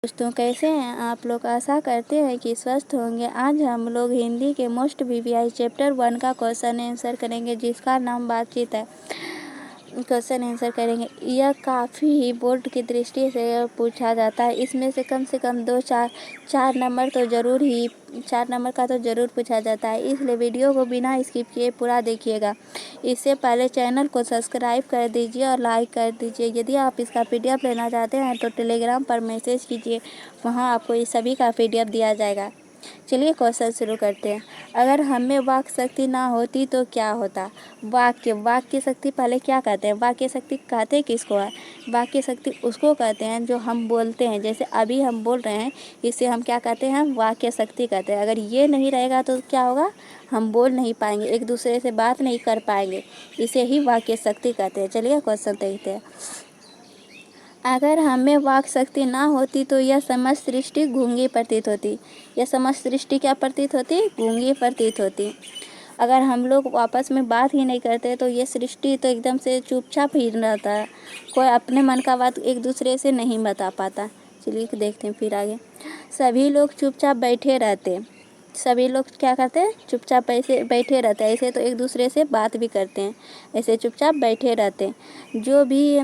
दोस्तों, कैसे हैं आप लोग। आशा करते हैं कि स्वस्थ होंगे। आज हम लोग हिंदी के मोस्ट वीवीआई चैप्टर 1 का क्वेश्चन आंसर करेंगे, जिसका नाम बातचीत है। क्वेश्चन आंसर करेंगे। यह काफ़ी बोर्ड की दृष्टि से पूछा जाता है। इसमें से कम दो चार नंबर का तो ज़रूर पूछा जाता है। इसलिए वीडियो को बिना स्किप किए पूरा देखिएगा। इससे पहले चैनल को सब्सक्राइब कर दीजिए और लाइक कर दीजिए। यदि आप इसका PDF लेना चाहते हैं तो टेलीग्राम पर मैसेज कीजिए, वहां आपको इस सभी का PDF दिया जाएगा। चलिए क्वेश्चन शुरू करते हैं। अगर हम में वाक शक्ति ना होती तो क्या होता। वाक्य शक्ति पहले क्या कहते हैं। वाक्य शक्ति कहते किसको है। वाक्य शक्ति उसको कहते हैं जो हम बोलते हैं। जैसे अभी हम बोल रहे हैं, इसे हम क्या कहते हैं, वाक्य शक्ति कहते हैं। अगर ये नहीं रहेगा तो क्या होगा, हम बोल नहीं पाएंगे, एक दूसरे से बात नहीं कर पाएंगे। इसे ही वाक्य शक्ति कहते हैं। चलिए क्वेश्चन देखते हैं। अगर हमें वाक शक्ति ना होती तो यह समस्त सृष्टि गूंगी प्रतीत होती। यह समस्त सृष्टि क्या प्रतीत होती, गूंगी प्रतीत होती। अगर हम लोग आपस में बात ही नहीं करते तो ये सृष्टि तो एकदम से चुपचाप ही रहता है। कोई अपने मन का बात एक दूसरे से नहीं बता पाता। चलिए देखते हैं फिर आगे। सभी लोग चुपचाप बैठे रहते। सभी लोग क्या करते हैं, चुपचाप ऐसे बैठे रहते हैं। ऐसे तो एक दूसरे से बात भी करते हैं, ऐसे चुपचाप बैठे रहते हैं। जो भी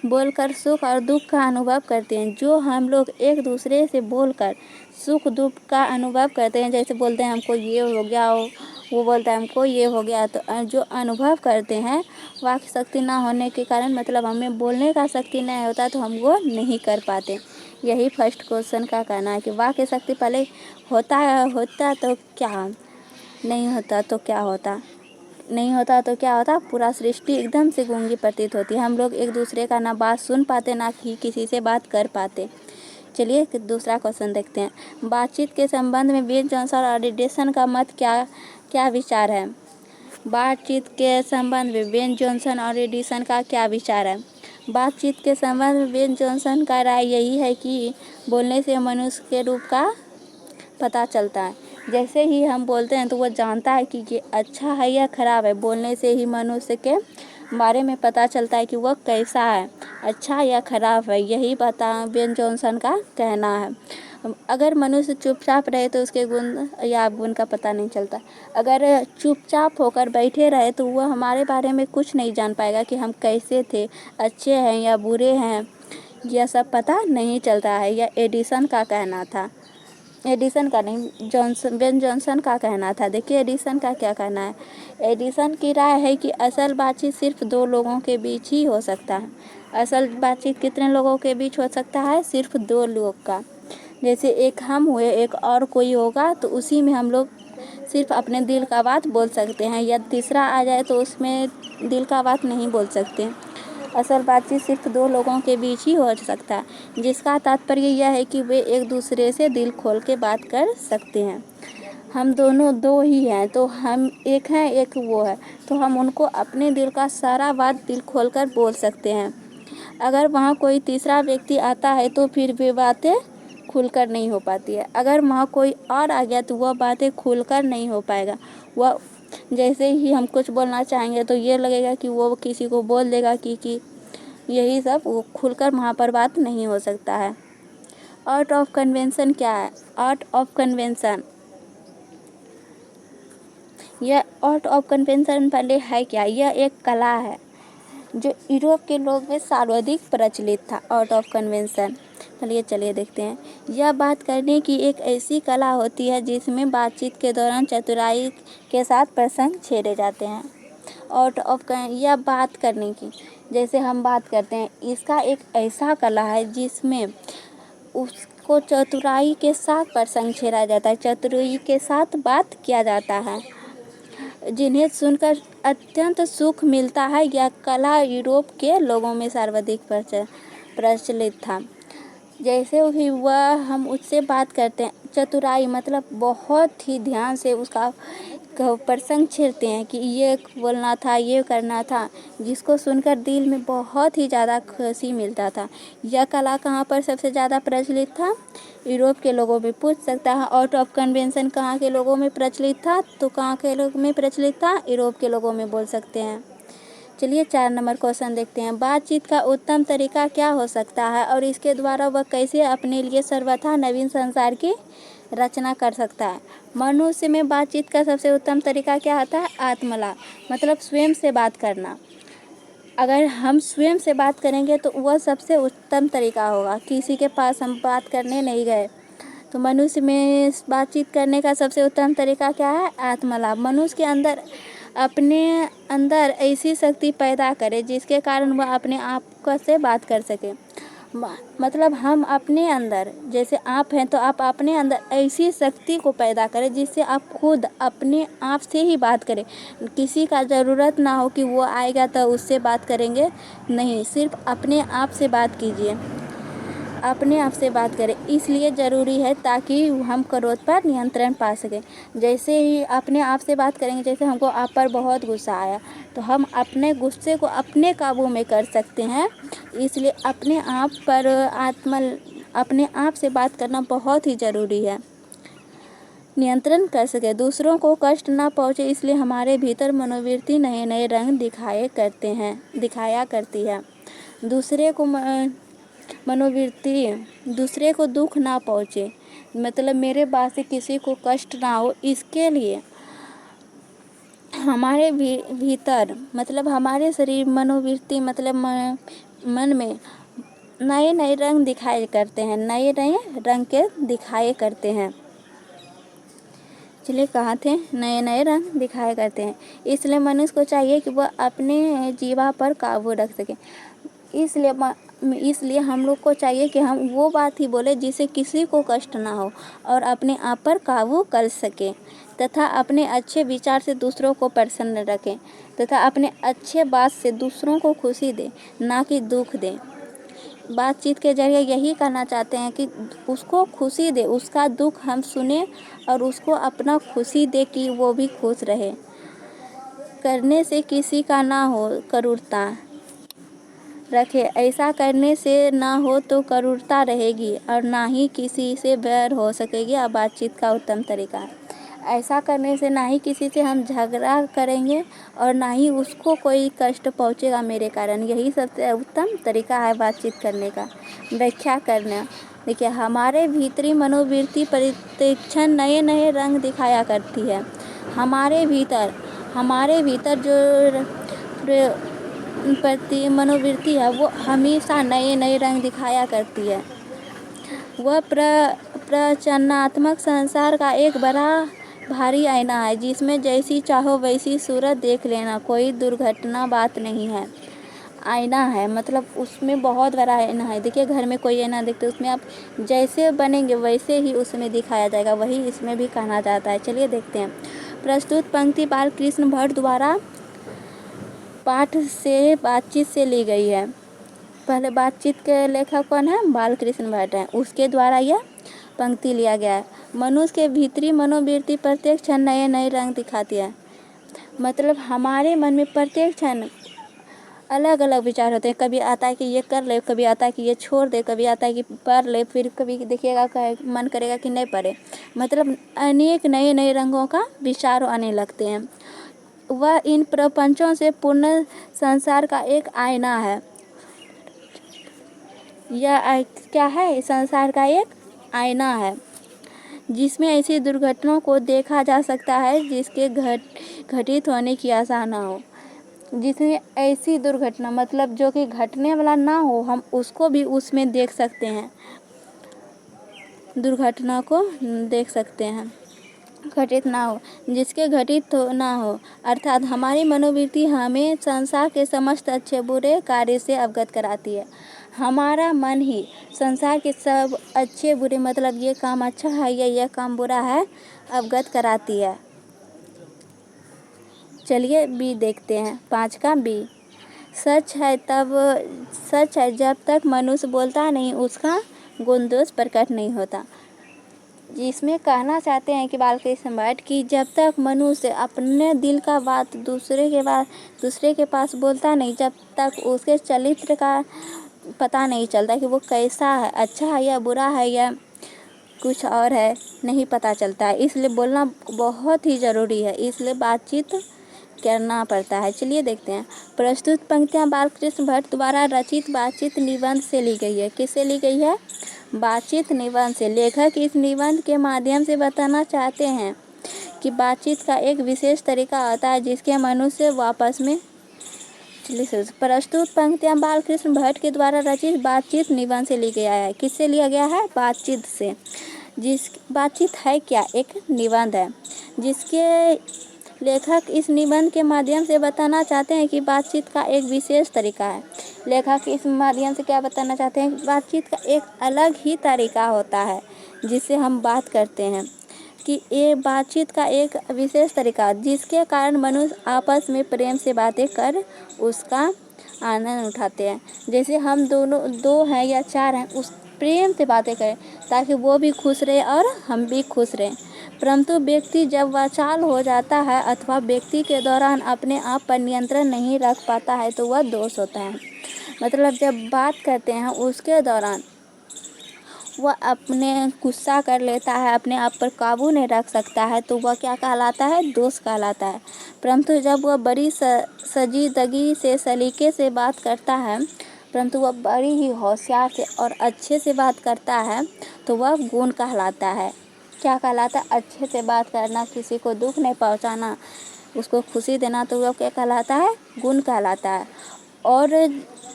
बोलकर सुख और दुख का अनुभव करते हैं। जो हम लोग एक दूसरे से बोलकर सुख दुख का अनुभव करते हैं, जैसे बोलते हैं हमको ये हो गया, वो बोलता है हमको ये हो गया, तो जो अनुभव करते हैं, वाक शक्ति ना होने के कारण, मतलब हमें बोलने का शक्ति नहीं होता तो हम वो नहीं कर पाते। यही फर्स्ट क्वेश्चन का कहना है कि वाक शक्ति पहले होता तो क्या, नहीं होता तो क्या होता। नहीं होता तो क्या होता, पूरा सृष्टि एकदम से गूंगी प्रतीत होती। हम लोग एक दूसरे का ना बात सुन पाते, ना ही किसी से बात कर पाते। चलिए दूसरा क्वेश्चन देखते हैं। बातचीत के संबंध में बेन जॉनसन और एडिसन का मत क्या विचार है। बातचीत के संबंध में बेन जॉनसन और एडिसन का क्या विचार है। बातचीत के संबंध में बेन जॉनसन का राय यही है कि बोलने से मनुष्य के रूप का पता चलता है। जैसे ही हम बोलते हैं तो वो जानता है कि ये अच्छा है या खराब है। बोलने से ही मनुष्य के बारे में पता चलता है कि वह कैसा है, अच्छा या खराब है। यही बेन जॉनसन का कहना है। अगर मनुष्य चुपचाप रहे तो उसके गुण या अवगुण का पता नहीं चलता। अगर चुपचाप होकर बैठे रहे तो वह हमारे बारे में कुछ नहीं जान पाएगा कि हम कैसे थे, अच्छे हैं या बुरे हैं, यह सब पता नहीं चलता है। यह एडिसन का कहना था। एडिसन का नहीं, बेन जॉनसन का कहना था। देखिए एडिसन का क्या कहना है। एडिसन की राय है कि असल बातचीत सिर्फ दो लोगों के बीच ही हो सकता है। असल बातचीत कितने लोगों के बीच हो सकता है, सिर्फ दो लोग का। जैसे एक हम हुए, एक और कोई होगा, तो उसी में हम लोग सिर्फ अपने दिल का बात बोल सकते हैं। या तीसरा आ जाए तो उसमें दिल का बात नहीं बोल सकते। असल बातचीत सिर्फ दो लोगों के बीच ही हो सकता है, जिसका तात्पर्य यह है कि वे एक दूसरे से दिल खोल के बात कर सकते हैं। हम दोनों दो ही हैं, तो हम एक हैं, एक वो है, तो हम उनको अपने दिल का सारा बात दिल खोल कर बोल सकते हैं। अगर वहाँ कोई तीसरा व्यक्ति आता है तो फिर वे बातें खुलकर नहीं हो पाती है। अगर वहाँ कोई और आ गया तो वह बातें खुलकर नहीं हो पाएगा। वह जैसे ही हम कुछ बोलना चाहेंगे तो ये लगेगा कि वो किसी को बोल देगा कि यही सब, वो खुलकर वहाँ पर बात नहीं हो सकता है। आर्ट ऑफ कन्वेंशन क्या है। आर्ट ऑफ कन्वेंशन, यह आर्ट ऑफ कन्वेंशन पहले है क्या। यह एक कला है जो यूरोप के लोग में सर्वाधिक प्रचलित था। आर्ट ऑफ कन्वेंशन, चलिए देखते हैं। यह बात करने की एक ऐसी कला होती है जिसमें बातचीत के दौरान चतुराई के साथ प्रसंग छेड़े जाते हैं। आर्ट ऑफ, यह बात करने की, जैसे हम बात करते हैं, इसका एक ऐसा कला है जिसमें उसको चतुराई के साथ प्रसंग छेड़ा जाता है, चतुराई के साथ बात किया जाता है, जिन्हें सुनकर अत्यंत सुख मिलता है। यह कला यूरोप के लोगों में सर्वाधिक प्रचलित था। जैसे ही वह हम उससे बात करते हैं, चतुराई मतलब बहुत ही ध्यान से उसका प्रसंग छेड़ते हैं कि ये बोलना था, ये करना था, जिसको सुनकर दिल में बहुत ही ज़्यादा खुशी मिलता था। यह कला कहाँ पर सबसे ज़्यादा प्रचलित था, यूरोप के लोगों में। पूछ सकता है आउट ऑफ कन्वेंशन कहाँ के लोगों में प्रचलित था, तो कहाँ के लोगों में प्रचलित था, यूरोप के लोगों में बोल सकते हैं। चलिए 4 नंबर क्वेश्चन देखते हैं। बातचीत का उत्तम तरीका क्या हो सकता है और इसके द्वारा वह कैसे अपने लिए सर्वथा नवीन संसार की रचना कर सकता है। मनुष्य में बातचीत का सबसे उत्तम तरीका क्या होता है? आत्मलाप, मतलब स्वयं से बात करना। अगर हम स्वयं से बात करेंगे तो वह सबसे उत्तम तरीका होगा। किसी के पास हम बात करने नहीं गए। तो मनुष्य में बातचीत करने का सबसे उत्तम तरीका क्या है? आत्मलाप। मनुष्य के अंदर अपने अंदर ऐसी शक्ति पैदा करे जिसके कारण वह अपने आप से बात कर सके। मतलब हम अपने अंदर, जैसे आप हैं तो आप अपने अंदर ऐसी शक्ति को पैदा करें जिससे आप खुद अपने आप से ही बात करें। किसी का ज़रूरत ना हो कि वो आएगा तो उससे बात करेंगे, नहीं, सिर्फ अपने आप से बात कीजिए, अपने आप से बात करें। इसलिए ज़रूरी है ताकि हम क्रोध पर नियंत्रण पा सकें। जैसे ही अपने आप से बात करेंगे, जैसे हमको आप पर बहुत गुस्सा आया तो हम अपने गुस्से को अपने काबू में कर सकते हैं। इसलिए अपने आप से बात करना बहुत ही ज़रूरी है, नियंत्रण कर सके, दूसरों को कष्ट ना पहुँचे। इसलिए हमारे भीतर मनोवृत्ति नए नए रंग दिखाया करती है। दूसरे को दुख ना पहुँचे, मतलब मेरे बात से किसी को कष्ट ना हो, इसके लिए हमारे भीतर, मतलब हमारे शरीर, मनोवृत्ति, मतलब मन में नए नए रंग दिखाए करते हैं, नए नए रंग के दिखाए करते हैं। चलिए कहाँ थे? नए नए रंग दिखाया करते हैं। इसलिए मनुष्य को चाहिए कि वह अपने जीवा पर काबू रख सके। इसलिए हम लोग को चाहिए कि हम वो बात ही बोले जिससे किसी को कष्ट ना हो और अपने आप पर काबू कर सके, तथा अपने अच्छे विचार से दूसरों को प्रसन्न रखें, तथा अपने अच्छे बात से दूसरों को खुशी दे, ना कि दुख दे। बातचीत के जरिए यही कहना चाहते हैं कि उसको खुशी दे, उसका दुख हम सुने और उसको अपना खुशी दे कि वो भी खुश रहे। करने से किसी का ना हो करूरता रखे, ऐसा करने से ना हो तो करूरता रहेगी और ना ही किसी से बैर हो सकेगी। अब बातचीत का उत्तम तरीका है, ऐसा करने से ना ही किसी से हम झगड़ा करेंगे और ना ही उसको कोई कष्ट पहुंचेगा मेरे कारण। यही सबसे उत्तम तरीका है बातचीत करने का। व्याख्या करना, देखिए, हमारे भीतरी मनोवृत्ति प्रतिक्षण नए नए रंग दिखाया करती है। हमारे भीतर जो प्रति मनोवृत्ति है वो हमेशा नए नए रंग दिखाया करती है। वह प्रचनात्मक संसार का एक बड़ा भारी आईना है जिसमें जैसी चाहो वैसी सूरत देख लेना, कोई दुर्घटना बात नहीं है। आईना है, मतलब उसमें बहुत बड़ा आईना है। देखिए, घर में कोई आईना देखते उसमें आप जैसे बनेंगे वैसे ही उसमें दिखाया जाएगा, वही इसमें भी कहना जाता है। चलिए देखते हैं। प्रस्तुत पंक्ति बालकृष्ण भट्ट द्वारा पाठ से बातचीत से ली गई है। पहले बातचीत के लेखक कौन है? बालकृष्ण भट्ट हैं, उसके द्वारा यह पंक्ति लिया गया है। मनुष्य के भीतरी मनोवृत्ति प्रत्येक क्षण नए नए रंग दिखाती है। मतलब हमारे मन में प्रत्येक क्षण अलग अलग विचार होते हैं। कभी आता है कि ये कर ले, कभी आता है कि ये छोड़ दे, कभी आता है कि पढ़ ले, फिर कभी देखिएगा मन करेगा कि नहीं पढ़े। मतलब अनेक नए नए रंगों का विचार आने लगते हैं। वह इन प्रपंचों से पूर्ण संसार का एक आईना है। यह क्या है? संसार का एक आईना है जिसमें ऐसी दुर्घटनाओं को देखा जा सकता है जिसके घटित होने की आशा ना हो। जिसमें ऐसी दुर्घटना, मतलब जो कि घटने वाला ना हो, हम उसको भी उसमें देख सकते हैं, दुर्घटना को देख सकते हैं, घटित ना हो, जिसके घटित ना हो। अर्थात हमारी मनोवृत्ति हमें संसार के समस्त अच्छे बुरे कार्य से अवगत कराती है। हमारा मन ही संसार के सब अच्छे बुरे, मतलब ये काम अच्छा है या यह काम बुरा है, अवगत कराती है। चलिए बी देखते हैं। 5 का बी। सच है जब तक मनुष्य बोलता नहीं उसका गुण दोष प्रकट नहीं होता। जिसमें कहना चाहते हैं कि बालकृष्ण भट्ट की जब तक मनुष्य अपने दिल का बात दूसरे के पास बोलता नहीं, जब तक उसके चरित्र का पता नहीं चलता कि वो कैसा है, अच्छा है या बुरा है या कुछ और है, नहीं पता चलता है। इसलिए बोलना बहुत ही ज़रूरी है। इसलिए बातचीत करना पड़ता है। चलिए देखते हैं। प्रस्तुत पंक्तियाँ बालकृष्ण भट्ट द्वारा रचित बातचीत निबंध से ली गई है। किससे ली गई है? बातचीत निबंध से। लेखक इस निबंध के माध्यम से बताना चाहते हैं कि बातचीत का एक विशेष तरीका होता है जिसके मनुष्य आपस में। प्रस्तुत पंक्तियाँ बालकृष्ण भट्ट के द्वारा रचित बातचीत निबंध से ली गया है। किससे लिया गया है? बातचीत से। बातचीत है क्या? एक निबंध है जिसके लेखक इस निबंध के माध्यम से बताना चाहते हैं कि बातचीत का एक विशेष तरीका है। लेखक इस माध्यम से क्या बताना चाहते हैं? बातचीत का एक अलग ही तरीका होता है जिससे हम बात करते हैं, कि ये बातचीत का एक विशेष तरीका जिसके कारण मनुष्य आपस में प्रेम से बातें कर उसका आनंद उठाते हैं। जैसे हम दोनों दो हैं या चार हैं, उस प्रेम से बातें करें ताकि वो भी खुश रहे और हम भी खुश रहें। परंतु व्यक्ति जब वाचाल हो जाता है अथवा व्यक्ति के दौरान अपने आप पर नियंत्रण नहीं रख पाता है तो वह दोष होता है। मतलब जब बात करते हैं उसके दौरान वह अपने गुस्सा कर लेता है, अपने आप पर काबू नहीं रख सकता है तो वह क्या कहलाता है? दोष कहलाता है। परंतु जब वह बड़ी संजीदगी से सलीके से बात करता है, परंतु वह बड़ी ही होशियार से और अच्छे से बात करता है तो वह गुण कहलाता है। क्या कहलाता है? अच्छे से बात करना, किसी को दुख नहीं पहुंचाना, उसको खुशी देना, तो वह क्या कहलाता है? गुण कहलाता है। और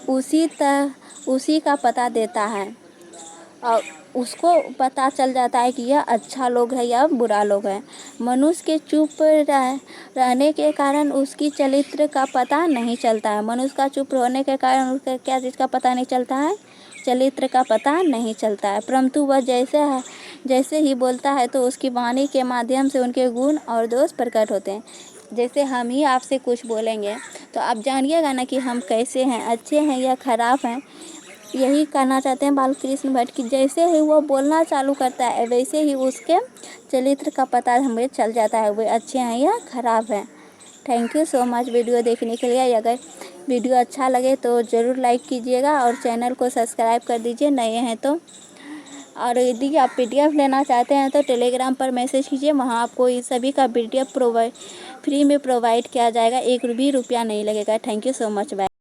उसी का पता देता है और उसको पता चल जाता है कि यह अच्छा लोग है या बुरा लोग है। मनुष्य के चुप रहने के कारण उसकी चरित्र का पता नहीं चलता है। मनुष्य का चुप होने के कारण उसका क्या चीज़ का पता नहीं चलता है? चरित्र का पता नहीं चलता है। परंतु वह जैसे ही बोलता है तो उसकी वाणी के माध्यम से उनके गुण और दोष प्रकट होते हैं। जैसे हम ही आपसे कुछ बोलेंगे तो आप जानिएगा ना कि हम कैसे हैं, अच्छे हैं या खराब हैं। यही कहना चाहते हैं बालकृष्ण भट्ट कि जैसे ही वो बोलना चालू करता है वैसे ही उसके चरित्र का पता हमें चल जाता है, वे अच्छे हैं या खराब हैं। Thank you so much video देखने के लिए। अगर वीडियो अच्छा लगे तो ज़रूर लाइक कीजिएगा और चैनल को सब्सक्राइब कर दीजिए नए हैं तो। और यदि आप PDF लेना चाहते हैं तो टेलीग्राम पर मैसेज कीजिए, वहाँ आपको इस सभी का PDF फ्री में प्रोवाइड किया जाएगा। 1 भी रुपया नहीं लगेगा। Thank you so much. Bye.